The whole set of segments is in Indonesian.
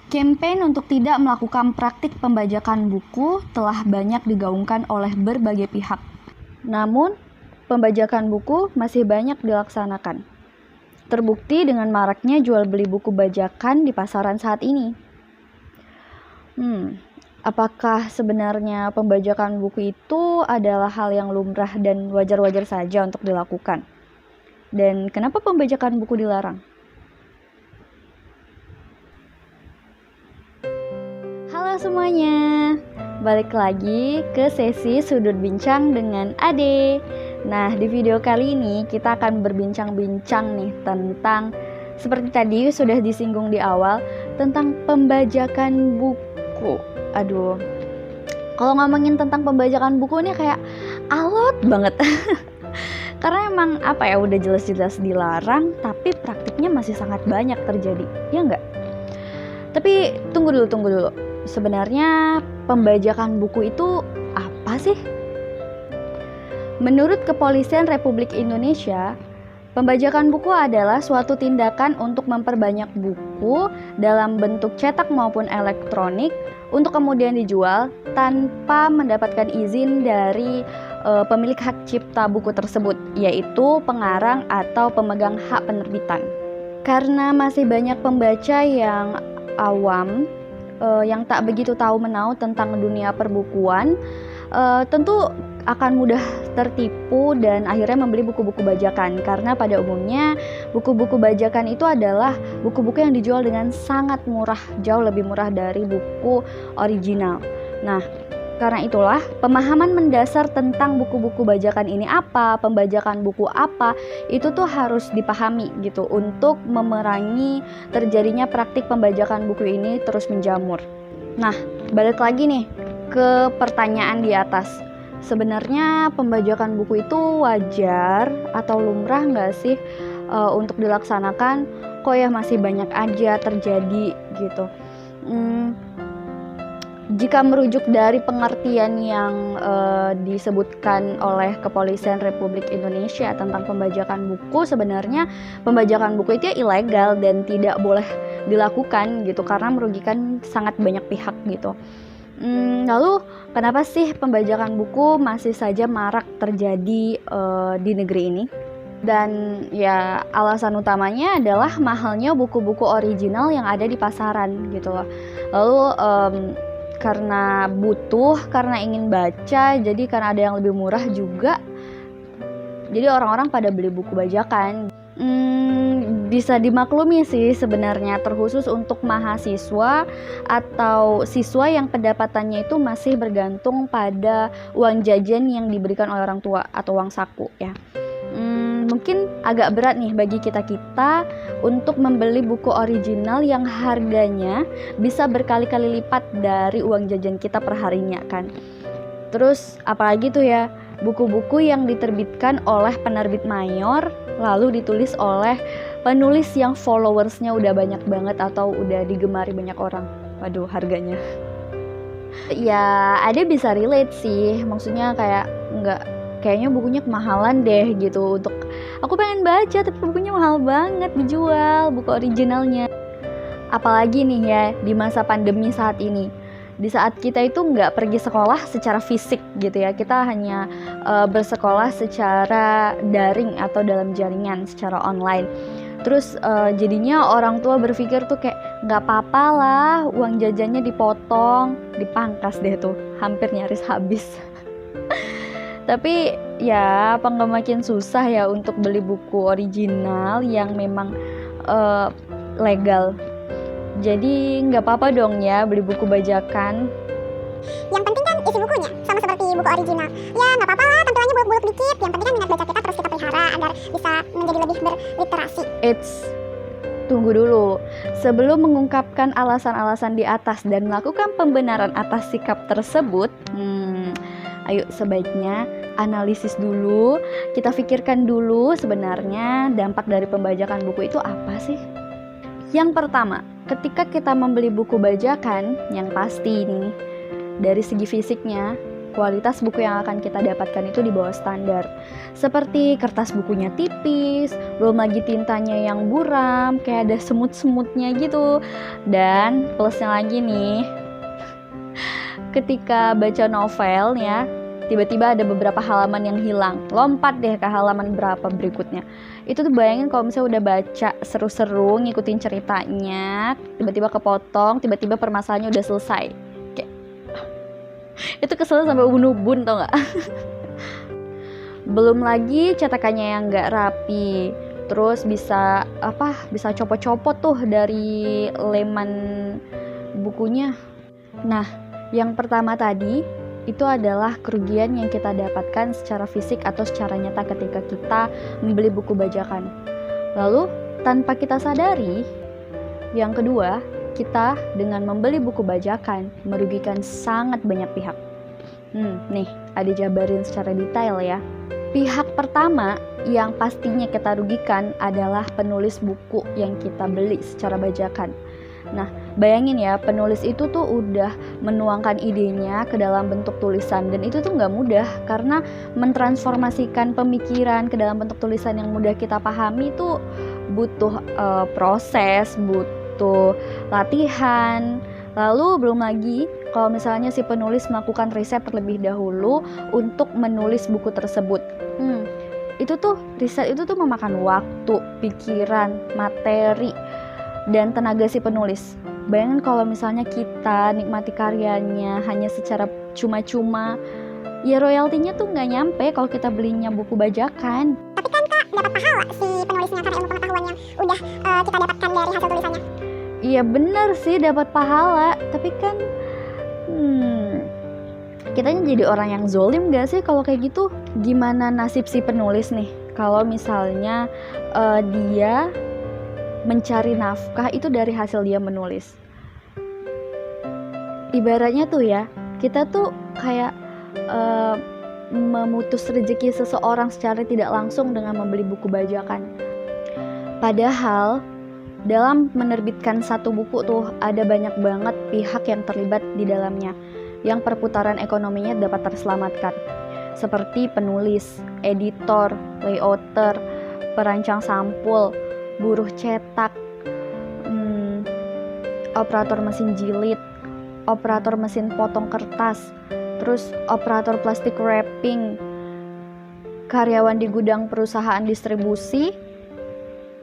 Campaign untuk tidak melakukan praktik pembajakan buku telah banyak digaungkan oleh berbagai pihak. Namun, pembajakan buku masih banyak dilaksanakan. Terbukti dengan maraknya jual beli buku bajakan di pasaran saat ini. Apakah sebenarnya pembajakan buku itu adalah hal yang lumrah dan wajar-wajar saja untuk dilakukan? Dan kenapa pembajakan buku dilarang? Halo semuanya, balik lagi ke sesi Sudut Bincang dengan Ade. Nah, di video kali ini kita akan berbincang-bincang nih tentang, seperti tadi sudah disinggung di awal, tentang pembajakan buku. Aduh, kalau ngomongin tentang pembajakan buku ini kayak alot banget. Karena emang udah jelas-jelas dilarang, tapi praktiknya masih sangat banyak terjadi, ya enggak? Tapi tunggu dulu. Sebenarnya pembajakan buku itu apa sih? Menurut Kepolisian Republik Indonesia, pembajakan buku adalah suatu tindakan untuk memperbanyak buku dalam bentuk cetak maupun elektronik untuk kemudian dijual tanpa mendapatkan izin dari pemilik hak cipta buku tersebut, yaitu pengarang atau pemegang hak penerbitan. Karena masih banyak pembaca yang awam, yang tak begitu tahu menau tentang dunia perbukuan, tentu akan mudah tertipu dan akhirnya membeli buku-buku bajakan, karena pada umumnya buku-buku bajakan itu adalah buku-buku yang dijual dengan sangat murah, jauh lebih murah dari buku original. Nah, karena itulah pemahaman mendasar tentang buku-buku bajakan ini apa, pembajakan buku apa, itu tuh harus dipahami gitu untuk memerangi terjadinya praktik pembajakan buku ini terus menjamur. Nah, balik lagi nih ke pertanyaan di atas. Sebenarnya pembajakan buku itu wajar atau lumrah nggak sih untuk dilaksanakan? Kok ya masih banyak aja terjadi gitu. Jika merujuk dari pengertian yang disebutkan oleh Kepolisian Republik Indonesia tentang pembajakan buku, sebenarnya pembajakan buku itu ilegal dan tidak boleh dilakukan gitu karena merugikan sangat banyak pihak gitu. Lalu kenapa sih pembajakan buku masih saja marak terjadi di negeri ini? Dan ya alasan utamanya adalah mahalnya buku-buku original yang ada di pasaran gitu loh. Lalu karena butuh, karena ingin baca, jadi karena ada yang lebih murah juga, jadi orang-orang pada beli buku bajakan. Bisa dimaklumi sih sebenarnya, terkhusus untuk mahasiswa atau siswa yang pendapatannya itu masih bergantung pada uang jajan yang diberikan oleh orang tua atau uang saku ya. Mungkin agak berat nih bagi kita untuk membeli buku original yang harganya bisa berkali-kali lipat dari uang jajan kita per harinya kan. Terus apalagi tuh ya, buku-buku yang diterbitkan oleh penerbit mayor lalu ditulis oleh penulis yang followersnya udah banyak banget atau udah digemari banyak orang. Waduh, harganya ya ada bisa relate sih, maksudnya kayaknya bukunya kemahalan deh gitu, untuk aku pengen baca tapi bukunya mahal banget dijual buku originalnya. Apalagi nih ya di masa pandemi saat ini, di saat kita itu nggak pergi sekolah secara fisik gitu ya, kita hanya bersekolah secara daring atau dalam jaringan secara online. Terus jadinya orang tua berpikir tuh kayak nggak apa-apa lah uang jajannya dipotong, dipangkas deh tuh, hampir nyaris habis. Tapi ya apa nggak makin susah ya untuk beli buku original yang memang legal. Jadi nggak apa-apa dong ya beli buku bajakan. Yang penting kan isi bukunya sama seperti buku original. Ya nggak apa-apa lah tampilannya buluk-buluk dikit. Yang penting kan minat baca kita terus kita pelihara agar bisa menjadi lebih berliterasi. Tunggu dulu. Sebelum mengungkapkan alasan-alasan di atas dan melakukan pembenaran atas sikap tersebut, ayo sebaiknya analisis dulu. Kita pikirkan dulu sebenarnya dampak dari pembajakan buku itu apa sih? Yang pertama, ketika kita membeli buku bajakan, yang pasti nih dari segi fisiknya kualitas buku yang akan kita dapatkan itu di bawah standar. Seperti kertas bukunya tipis, belum lagi tintanya yang buram, kayak ada semut-semutnya gitu. Dan plusnya lagi nih, ketika baca novel ya, tiba-tiba ada beberapa halaman yang hilang, lompat deh ke halaman berapa berikutnya. Itu tuh bayangin kalau misalnya udah baca seru-seru, ngikutin ceritanya, tiba-tiba kepotong, tiba-tiba permasalahannya udah selesai. Kayak itu kesel sampai ubun-ubun, tau gak? Belum lagi cetakannya yang gak rapi, terus bisa copot-copot tuh dari leman bukunya. Nah, yang pertama tadi itu adalah kerugian yang kita dapatkan secara fisik atau secara nyata ketika kita membeli buku bajakan. Lalu, tanpa kita sadari, yang kedua, kita dengan membeli buku bajakan merugikan sangat banyak pihak. Nih, ada jabarin secara detail ya. Pihak pertama yang pastinya kita rugikan adalah penulis buku yang kita beli secara bajakan. Nah, bayangin ya, penulis itu tuh udah menuangkan idenya ke dalam bentuk tulisan, dan itu tuh nggak mudah karena mentransformasikan pemikiran ke dalam bentuk tulisan yang mudah kita pahami itu butuh proses, butuh latihan. Lalu belum lagi kalau misalnya si penulis melakukan riset terlebih dahulu untuk menulis buku tersebut. Itu tuh riset itu tuh memakan waktu, pikiran, materi, dan tenaga si penulis. Bayangin kalau misalnya kita nikmati karyanya hanya secara cuma-cuma, ya royaltinya tuh nggak nyampe kalau kita belinya buku bajakan. Tapi kan Kak, dapat pahala si penulisnya karena ilmu pengetahuan yang udah kita dapatkan dari hasil tulisannya. Iya bener sih dapat pahala, tapi kan kitanya jadi orang yang zolim gak sih kalau kayak gitu? Gimana nasib si penulis nih kalau misalnya dia mencari nafkah itu dari hasil dia menulis? Ibaratnya tuh ya, kita tuh kayak memutus rezeki seseorang secara tidak langsung dengan membeli buku bajakan. Padahal dalam menerbitkan satu buku tuh ada banyak banget pihak yang terlibat di dalamnya, yang perputaran ekonominya dapat terselamatkan, seperti penulis, editor, layouter, perancang sampul, buruh cetak, operator mesin jilid, operator mesin potong kertas, terus operator plastik wrapping, karyawan di gudang perusahaan distribusi,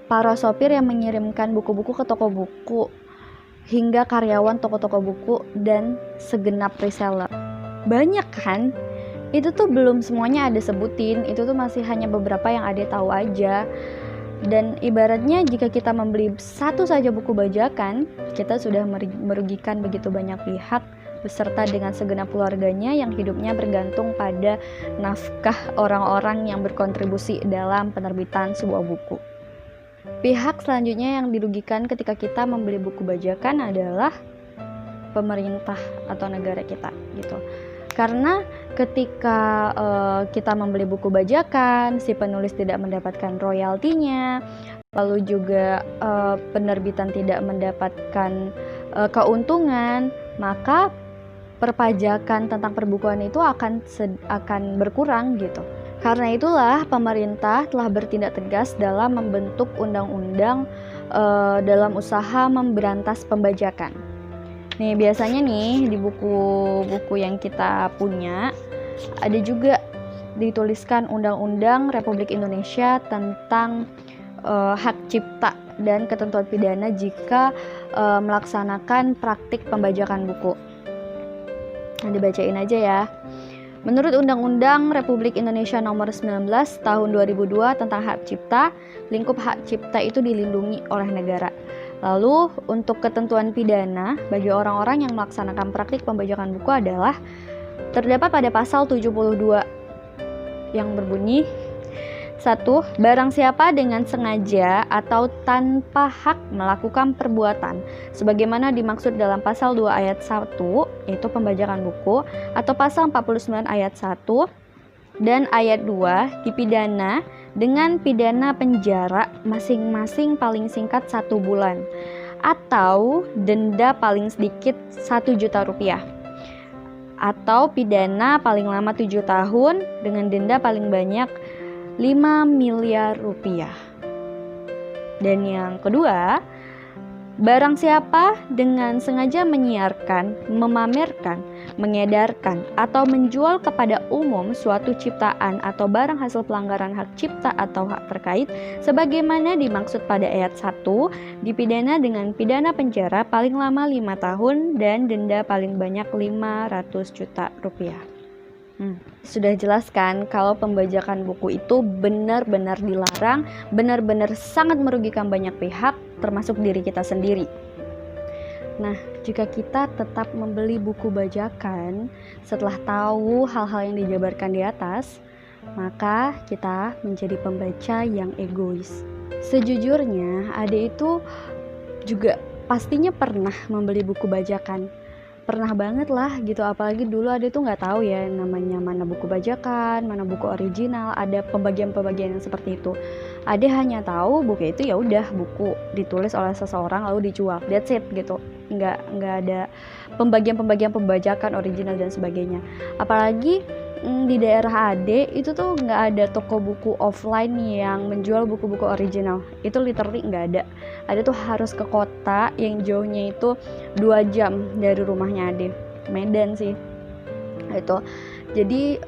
para sopir yang mengirimkan buku-buku ke toko buku, hingga karyawan toko-toko buku dan segenap reseller. Banyak kan? Itu tuh belum semuanya ada sebutin, itu tuh masih hanya beberapa yang ada tahu aja. Dan ibaratnya jika kita membeli satu saja buku bajakan, kita sudah merugikan begitu banyak pihak beserta dengan segenap keluarganya yang hidupnya bergantung pada nafkah orang-orang yang berkontribusi dalam penerbitan sebuah buku. Pihak selanjutnya yang dirugikan ketika kita membeli buku bajakan adalah pemerintah atau negara kita gitu. Karena ketika kita membeli buku bajakan, si penulis tidak mendapatkan royaltinya, lalu juga penerbitan tidak mendapatkan keuntungan, maka perpajakan tentang perbukuan itu akan berkurang gitu. Karena itulah pemerintah telah bertindak tegas dalam membentuk undang-undang dalam usaha memberantas pembajakan. Nih biasanya nih di buku-buku yang kita punya ada juga dituliskan Undang-Undang Republik Indonesia tentang hak cipta dan ketentuan pidana jika melaksanakan praktik pembajakan buku. Nah, dibacain aja ya. Menurut Undang-Undang Republik Indonesia Nomor 19 Tahun 2002 tentang hak cipta, lingkup hak cipta itu dilindungi oleh negara. Lalu untuk ketentuan pidana bagi orang-orang yang melaksanakan praktik pembajakan buku adalah terdapat pada pasal 72 yang berbunyi 1. Barang siapa dengan sengaja atau tanpa hak melakukan perbuatan sebagaimana dimaksud dalam pasal 2 ayat 1 yaitu pembajakan buku atau pasal 49 ayat 1 dan ayat 2 dipidana dengan pidana penjara masing-masing paling singkat 1 bulan atau denda paling sedikit 1 juta rupiah atau pidana paling lama 7 tahun dengan denda paling banyak 5 miliar rupiah. Dan yang kedua, barang siapa dengan sengaja menyiarkan, memamerkan, mengedarkan, atau menjual kepada umum suatu ciptaan atau barang hasil pelanggaran hak cipta atau hak terkait sebagaimana dimaksud pada ayat 1, dipidana dengan pidana penjara paling lama 5 tahun dan denda paling banyak 500 juta rupiah. Sudah jelaskan kalau pembajakan buku itu benar-benar dilarang, benar-benar sangat merugikan banyak pihak, termasuk diri kita sendiri. Nah, jika kita tetap membeli buku bajakan setelah tahu hal-hal yang dijabarkan di atas, maka kita menjadi pembaca yang egois. Sejujurnya, Ade itu juga pastinya pernah membeli buku bajakan. Pernah banget lah gitu, apalagi dulu Ade tuh nggak tahu ya namanya mana buku bajakan, mana buku original, ada pembagian-pembagian yang seperti itu. Ade hanya tahu buku itu ya udah buku ditulis oleh seseorang lalu dijual, that's it gitu. Nggak ada pembagian-pembagian pembajakan original dan sebagainya. Apalagi di daerah Ade itu tuh nggak ada toko buku offline yang menjual buku-buku original. Itu literally nggak ada. Ade tuh harus ke kota yang jauhnya itu 2 jam dari rumahnya Ade, Medan sih itu. Jadi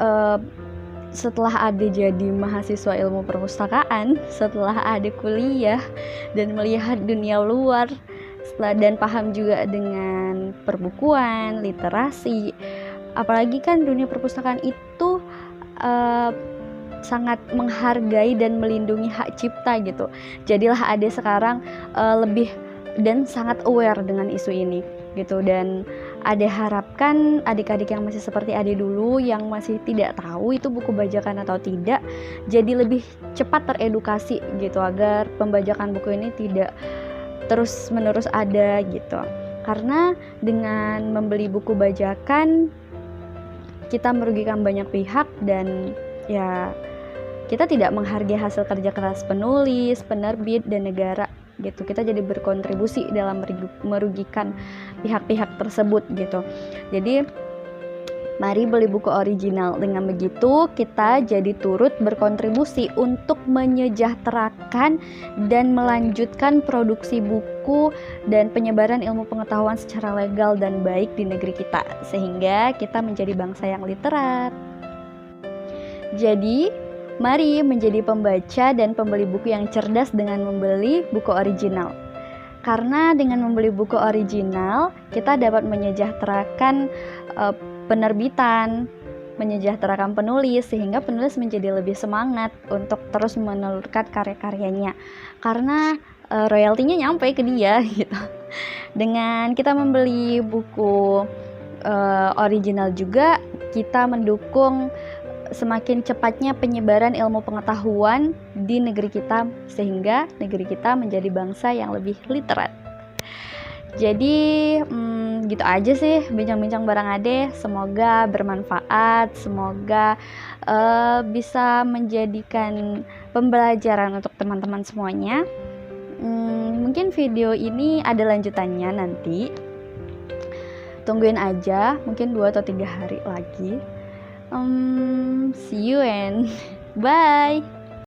setelah Ade jadi mahasiswa ilmu perpustakaan, setelah Ade kuliah dan melihat dunia luar, dan paham juga dengan perbukuan, literasi, apalagi kan dunia perpustakaan itu sangat menghargai dan melindungi hak cipta gitu. Jadilah Ade sekarang lebih dan sangat aware dengan isu ini gitu. Dan Ade harapkan adik-adik yang masih seperti Ade dulu, yang masih tidak tahu itu buku bajakan atau tidak, jadi lebih cepat teredukasi gitu, agar pembajakan buku ini tidak terus-menerus ada gitu. Karena dengan membeli buku bajakan kita merugikan banyak pihak dan ya kita tidak menghargai hasil kerja keras penulis, penerbit, dan negara gitu. Kita jadi berkontribusi dalam merugikan pihak-pihak tersebut gitu. Jadi mari beli buku original. Dengan begitu kita jadi turut berkontribusi untuk menyejahterakan dan melanjutkan produksi buku dan penyebaran ilmu pengetahuan secara legal dan baik di negeri kita, sehingga kita menjadi bangsa yang literat. Jadi mari menjadi pembaca dan pembeli buku yang cerdas dengan membeli buku original. Karena dengan membeli buku original kita dapat menyejahterakan penerbitan, menyejahterakan penulis, sehingga penulis menjadi lebih semangat untuk terus menelurkan karya-karyanya, karena royaltinya nyampe ke dia gitu. Dengan kita membeli buku original juga kita mendukung semakin cepatnya penyebaran ilmu pengetahuan di negeri kita, sehingga negeri kita menjadi bangsa yang lebih literat. Jadi gitu aja sih bincang-bincang bareng Ade. Semoga bermanfaat, semoga bisa menjadikan pembelajaran untuk teman-teman semuanya. Mungkin video ini ada lanjutannya nanti, tungguin aja, mungkin 2 atau 3 hari lagi. See you and bye.